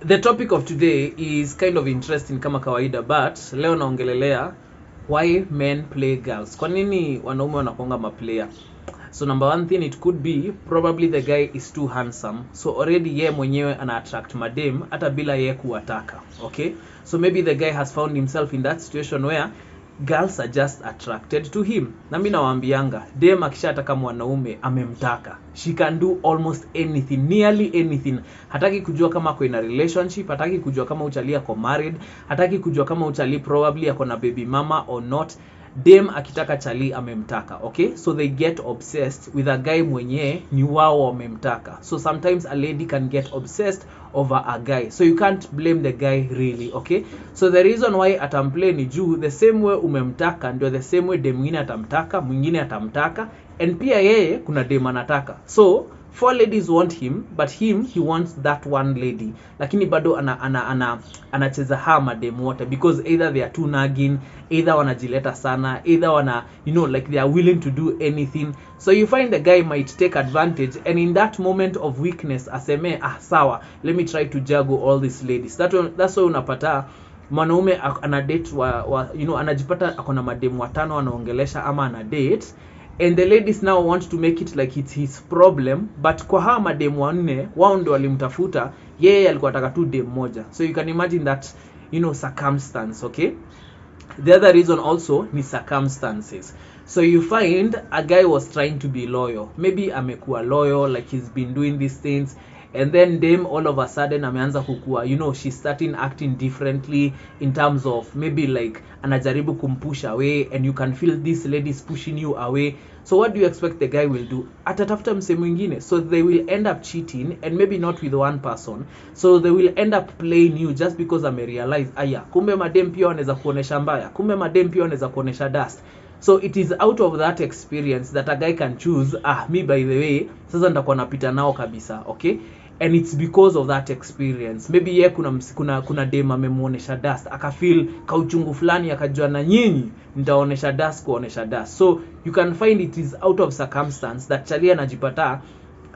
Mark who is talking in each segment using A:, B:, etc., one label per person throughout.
A: The topic of today is kind of interesting kama kawaida, but leo naongelelea why men play girls. Kwa nini wanaume wanakuanga maplayer? So number one thing, it could be probably the guy is too handsome, so already ye mwenyewe ana attract madem hata bila ye kuwataka. Okay, so maybe the guy has found himself in that situation where girls are just attracted to him. Na mimi nawaambianga, dem akishataka mwanaume amemtaka, she can do almost anything, nearly anything. Hataki kujua kama ako in a relationship, hataki kujua kama uchali ako married, hataki kujua kama uchali probably ako na baby mama or not. Dem akitaka chali amemtaka. Okay, so they get obsessed with a guy mwenye ni wao wamemtaka. So sometimes a lady can get obsessed over a guy, so you can't blame the guy really. Okay, so the reason why atamplay ni juu the same way umemtaka ndio the same way dem mwingine atamtaka, mwingine atamtaka, and pia yeye kuna dem anataka. So 4 ladies want him, but he wants that one lady, lakini bado anacheza hama dem wote because either they are too nagging, either wanajileta sana, either wana, you know, like they are willing to do anything. So you find the guy might take advantage, and in that moment of weakness aseme sawa, let me try to juggle all these ladies. That's why unapata mwanaume ana date you know, anajipata akona mademu watano anaongelesha ama ana date, and the ladies now want to make it like it's his problem, but kwa hawa mademu wanne wao ndio walimtafuta yeye, alikuwa anataka tu dem moja. So you can imagine that, you know, circumstance. Okay, the other reason also ni circumstances. So you find a guy was trying to be loyal, maybe amekuwa loyal, like he's been doing these things, and then dem all of a sudden ameanza kukua, you know, she's starting acting differently in terms of maybe like anajaribu kumpush away, and you can feel this lady is pushing you away. So what do you expect the guy will do? Atatafuta mse mwingine. So they will end up cheating, and maybe not with one person. So they will end up playing you just because amerealize aya, kumbe madem pia wanaweza kuonesha mbaya, kumbe madem pia wanaweza kuonesha dust. So it is out of that experience that a guy can choose, me by the way, sasa nitakuwa napita nao kabisa. Okay, and it's because of that experience. Maybe ye kuna dem amemuonesha dust, akafeel kauchungu fulani, akajua na nyinyi nitaonesha dust kuonesha dust. So you can find it is out of circumstance that chalia anajipata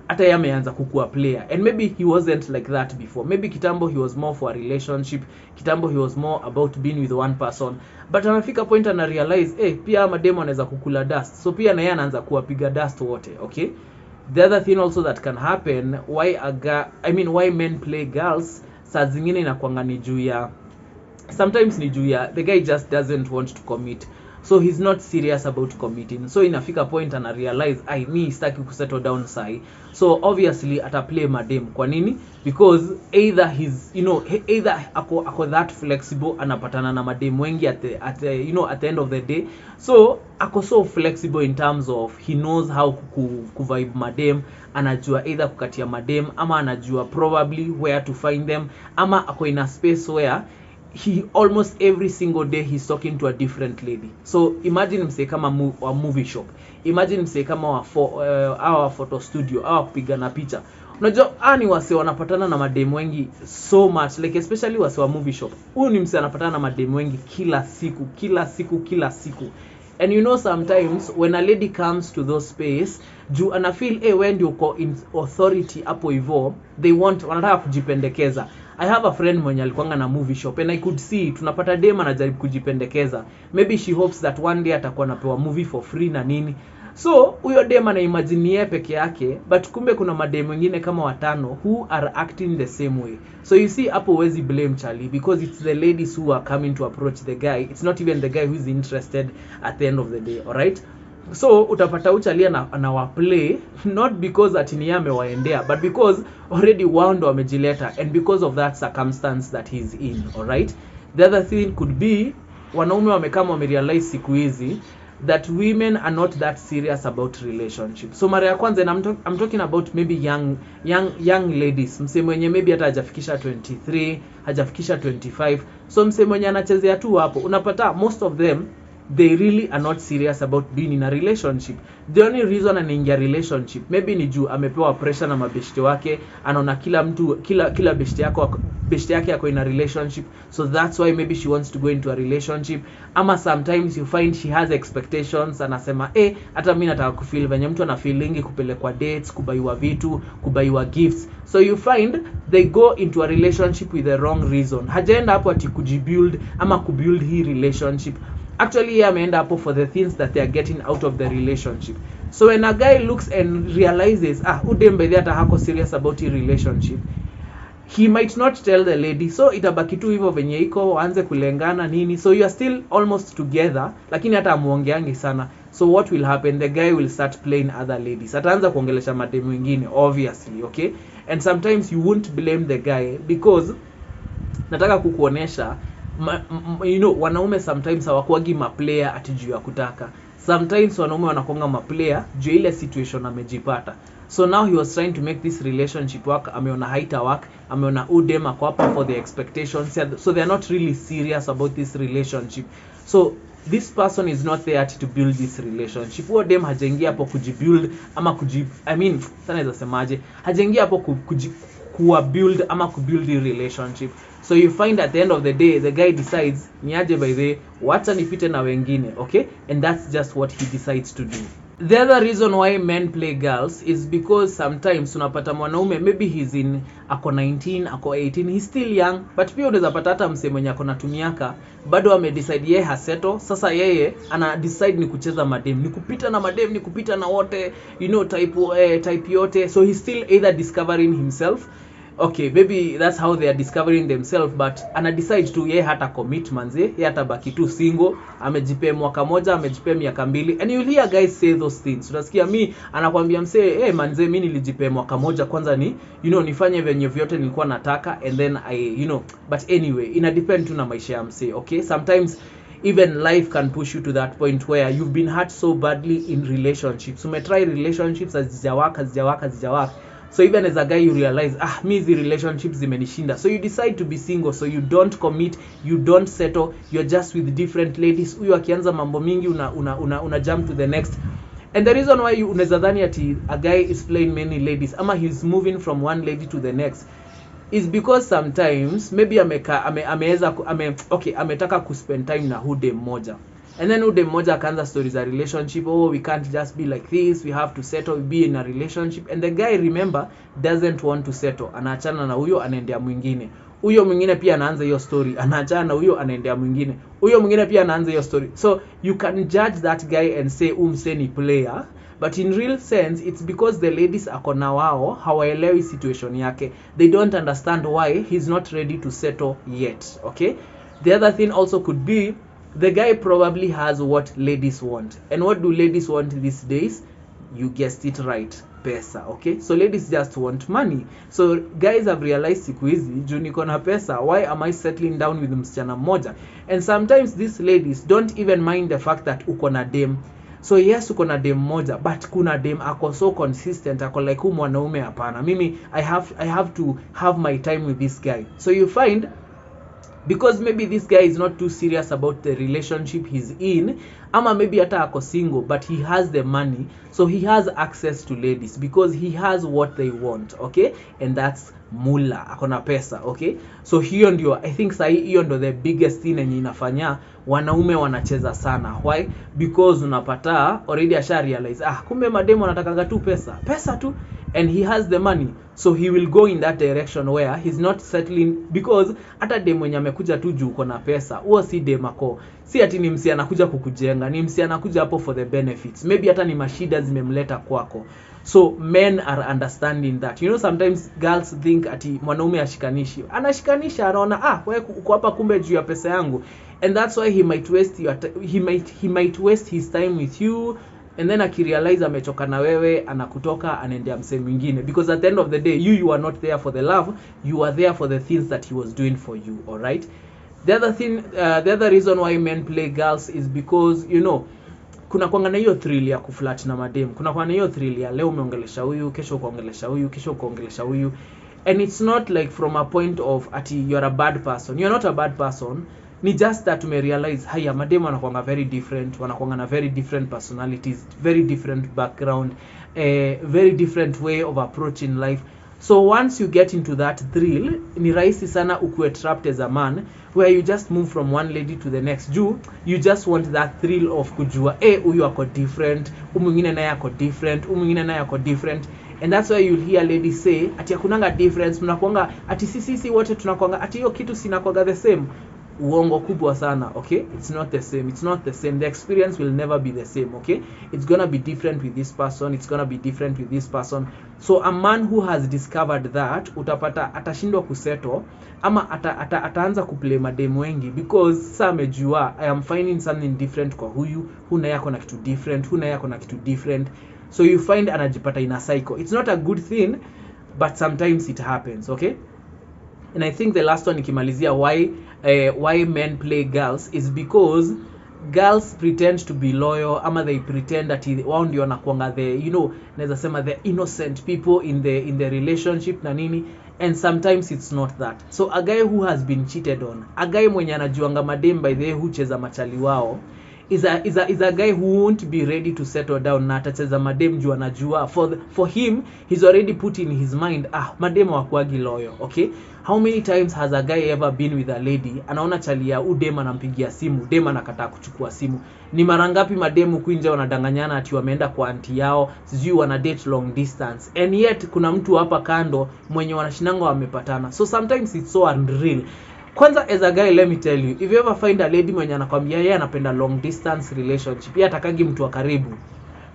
A: hata yeye ameanza kukua player, and maybe he wasn't like that before. Maybe kitambo he was more for a relationship, kitambo he was more about being with one person, but anafika point ana realize pia mademo anaweza kukula dust, so pia na yeye anaanza kuwapiga dust wote. Okay, the other thing also that can happen, why men play girls, saa zingine inakuanga ni juu ya, sometimes ni juu ya the guy just doesn't want to commit, so he's not serious about committing. So inafika point ana realize me sitaki kusettle down sai, so obviously ataplay madem. Kwa nini? Because either he's, you know, either ako that flexible, anapatana na madem wengi at the end of the day. So ako so flexible in terms of he knows how vibe madem, anajua either kukatia madem, ama anajua probably where to find them, ama ako in a space where he almost every single day he's talking to a different lady. So imagine mse kama movie shop, imagine mse kama our photo studio, our kupigana picha. Unajua ni wase wanapatana na mademu wengi so much, like especially wase wa movie shop. Huyu ni mse anapatana na mademu wengi kila siku. And you know, sometimes when a lady comes to those space, juu ana feel when you uko in authority hapo hivyo, they wanataka kujipendekeza. I have a friend mwenye alikuanga na movie shop, and I could see tunapata dem anajaribu kujipendekeza. Maybe she hopes that one day atakuwa anapewa movie for free na nini. So huyo dem ana imagine yeye peke yake, but kumbe kuna madem wengine kama watano who are acting the same way. So you see hapo wezi blame Charlie, because it's the ladies who are coming to approach the guy. It's not even the guy who is interested at the end of the day. Alright, so utapata uchali anawaplay not because ati ni amewaendea, but because already wao ndo wamejileta, and because of that circumstance that he's in. Alright, the other thing could be wanaume wamekama wamerealize siku hizi that women are not that serious about relationship. So mara ya kwanza, and I'm talking about maybe young ladies, mse mwenye maybe hata hajafikisha 23, hajafikisha 25. So mse mwenye anachezea tu hapo, unapata most of them they really are not serious about being in a relationship. The only reason anaingia relationship maybe ni juu amepewa pressure na mabeshte wake, anaona kila mtu kila beshte yake ako in a relationship, so that's why maybe she wants to go into a relationship. Ama sometimes you find she has expectations, anasema hata mimi nataka kufeel venye mtu ana feelingi kupelekwa dates, kubaiwa vitu, kubaiwa gifts. So you find they go into a relationship with the wrong reason. Hajaenda hapo ati kujibuild ama kubuild hii relationship. Actually he ameenda hapo for the things that they are getting out of the relationship. So when a guy looks and realizes udembe hata hako serious about hii relationship, he might not tell the lady, so itabaki tu hivyo venye iko, waanze kulengana nini, so you are still almost together lakini hata amuongeangi sana. So what will happen? The guy will start playing other ladies, ataanza kuongelesha mademu wengine obviously, okay? And sometimes you won't blame the guy because nataka kukuonesha wanaume sometimes hawakuagi maplayer ati juu ya kutaka. Sometimes wanaume wanakonga maplayer juu ile situation amejipata. So now he was trying to make this relationship work, ameona haita work, ameona udem ako hapa for the expectations, so they are not really serious about this relationship. So this person is not there to build this relationship. Udem hajaingia hapo kujibuild ama sana semaje, hajaingia hapo kuwa build ama kubuild the relationship. So you find at the end of the day the guy decides niaje by the wacha nipite na wengine, okay? And that's just what he decides to do. The other reason why men play girls is because sometimes unapata mwanaume maybe he's in ako 19, ako 18, he's still young, but pia unaweza pata hata msee mwenye ako na tumiaka bado amedecide yeye haseto. Sasa yeye ana decide ni kucheza madem, ni kupita na madem, ni kupita na wote, type yote. So he's still either discovering himself. Okay, maybe that's how they are discovering themselves, but ana decide tu yeye hata commit manze, yeye hata baki tu single, amejipea mwaka moja, amejipea miaka mbili. And you'll hear guys say those things. Unasikia mi anakuambia msee, manze mimi nilijipea mwaka moja kwanza ni nifanye venye vyote nilikuwa nataka, and then but anyway ina depend tu na maisha ya msee, okay? Sometimes even life can push you to that point where you've been hurt so badly in relationships. Umetry relationships hazijawaka. So even as a guy you realize me the relationships zimenishinda, so you decide to be single, so you don't commit, you don't settle, you're just with different ladies. Huyu akianza mambo mingi una jump to the next. And the reason why unaweza dhani ati a guy is playing many ladies ama he's moving from one lady to the next is because sometimes maybe ametaka kuspend time na hude mmoja, and then ude mmoja akaanza stories za relationship. We can't just be like this, we have to settle, be in a relationship. And the guy, remember, doesn't want to settle. Anaachana na huyo, anaendea mwingine. Huyo mwingine pia anaanza hiyo story, anaachana na huyo, anaendea mwingine. Huyo mwingine pia anaanza hiyo story. So you can judge that guy and say ni player, but in real sense it's because the ladies ako na wao hawaelewi situation yake. They don't understand why he's not ready to settle yet, okay? The other thing also could be the guy probably has what ladies want. And what do ladies want these days? You guessed it right, pesa, okay? So ladies just want money. So guys have realized siku hizi juu niko na pesa, why am I settling down with msichana mmoja? And sometimes these ladies don't even mind the fact that uko na dem. So yes, uko na dem moja, but kuna dem ako so consistent, ako like mwanaume hapana. Mimi I have to have my time with this guy. So you find because maybe this guy is not too serious about the relationship he's in, ama maybe hata ako single, but he has the money, so he has access to ladies because he has what they want, okay? And that's mula, akona pesa, okay? So hiyo ndio, I think sahi hiyo ndio the biggest thing yenye inafanya wanaume wanacheza sana. Why? Because unapata already asha realize kumbe mademo anatakanga tu pesa tu, and he has the money, so he will go in that direction where he's not settling. Because hata dem mwenye amekuja tu juu uko na pesa, huo si dem ako, si ati ni msi anakuja kukujenga, ni msi anakuja hapo for the benefits, maybe hata ni mashida zimemleta kwako. So men are understanding that. Sometimes girls think ati mwanaume ashikanishi, anashikanisha, anaona wewe uko hapa kumbe juu ya pesa yangu, and that's why he might waste his time with you. And then akirealize amechoka na wewe, anakutoka, anaendea msee mwingine. Because at the end of the day, you are not there for the love, you are there for the things that he was doing for you, all right? The other reason why men play girls is because kuna kwanga na hiyo thrill ya kuflat na madem. Kuna kwanga na hiyo thrill ya leo umeongelesha huyu, kesho ukaongelesha huyu, kesho ukaongelesha huyu. And it's not like from a point of ati you're a bad person. You're not a bad person. ni just that tumerealize haya mademu wanakuanga very different, wanakuanga na very different personalities, very different background, very different way of approaching life. So once you get into that thrill, ni rahisi sana ukuwe trapped as a man where you just move from one lady to the next. You just want that thrill of kujua huyu ako different, mwingine naye ako different, mwingine naye ako different. And that's why you'll hear ladies say ati hakunanga difference, mnakuanga ati sisi wote tunakuanga ati hiyo kitu sinakuanga the same. Uongo kubwa sana, okay? It's not the same. It's not the same. The experience will never be the same, okay? It's gonna be different with this person. It's gonna be different with this person. So a man who has discovered that, utapata atashindwa kusettle ama ataanza kuplay mademu wengi because sasa amejua I am finding something different kwa huyu yako na kitu different, yako na kitu different. So you find anajipata in a cycle. It's not a good thing, but sometimes it happens, okay? And I think the last one nikimalizia why men play girls is because girls pretend to be loyal, ama they pretend that wao ndio wanakuanga the naweza sema the innocent people in the relationship na nini, and sometimes it's not that. So a guy who has been cheated on, a guy mwenye anajuanga madem by the way hucheza machali wao is a guy who won't be ready to settle down na atacheza madem juu anajua for him he's already put in his mind madem hawakuagi loyal, okay? How many times has a guy ever been with a lady anaona chali ya dem anampigia simu, dem anakataa kuchukua simu? Ni mara ngapi mademu kuinja wanadanganyana ati wameenda kwa aunti yao, sijui wana date long distance, and yet kuna mtu hapa kando mwenye wanashinanga wamepatana. So sometimes it's so unreal. Kwanza as a guy, let me tell you, if you ever find a lady mwenye anakwambia yeye anapenda long distance relationship, yeye atakagi mtu wa karibu,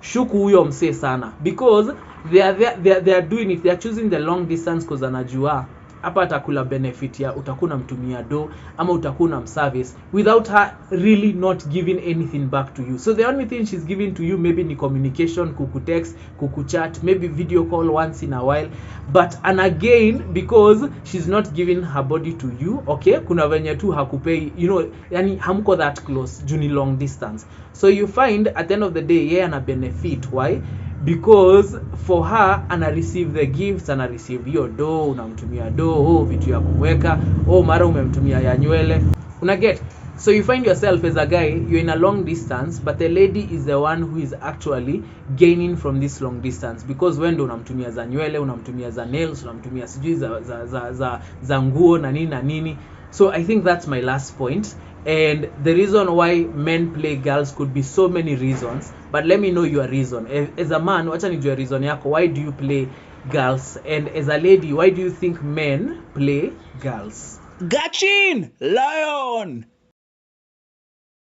A: shuku huyo msee sana, because they are doing it, they are choosing the long distance because anajua hapa atakula benefit ya utakuna mtumia do ama utakuna mservice without her really not giving anything back to you. So the only thing she's giving to you maybe ni communication, kukutext, kukuchat, maybe video call once in a while, but and again because she's not giving her body to you, okay, kuna venye tu hakupei, yani hamko that close, juni long distance. So you find at the end of the day yeye ana benefit. Why? Because for her ana receive the gifts, ana receive hiyo do, unamtumia do, vitu ya kuweka, mara umemtumia ya nywele, una get. So you find yourself as a guy, you're in a long distance, but the lady is the one who is actually gaining from this long distance, because when unamtumia za nywele, unamtumia za nails, unamtumia sijui za nguo na nini. So I think that's my last point. And the reason why men play girls could be so many reasons, but let me know your reason. As a man, wacha nijue reason yako, why do you play girls? And as a lady, why do you think men play girls?
B: Gachin Lion.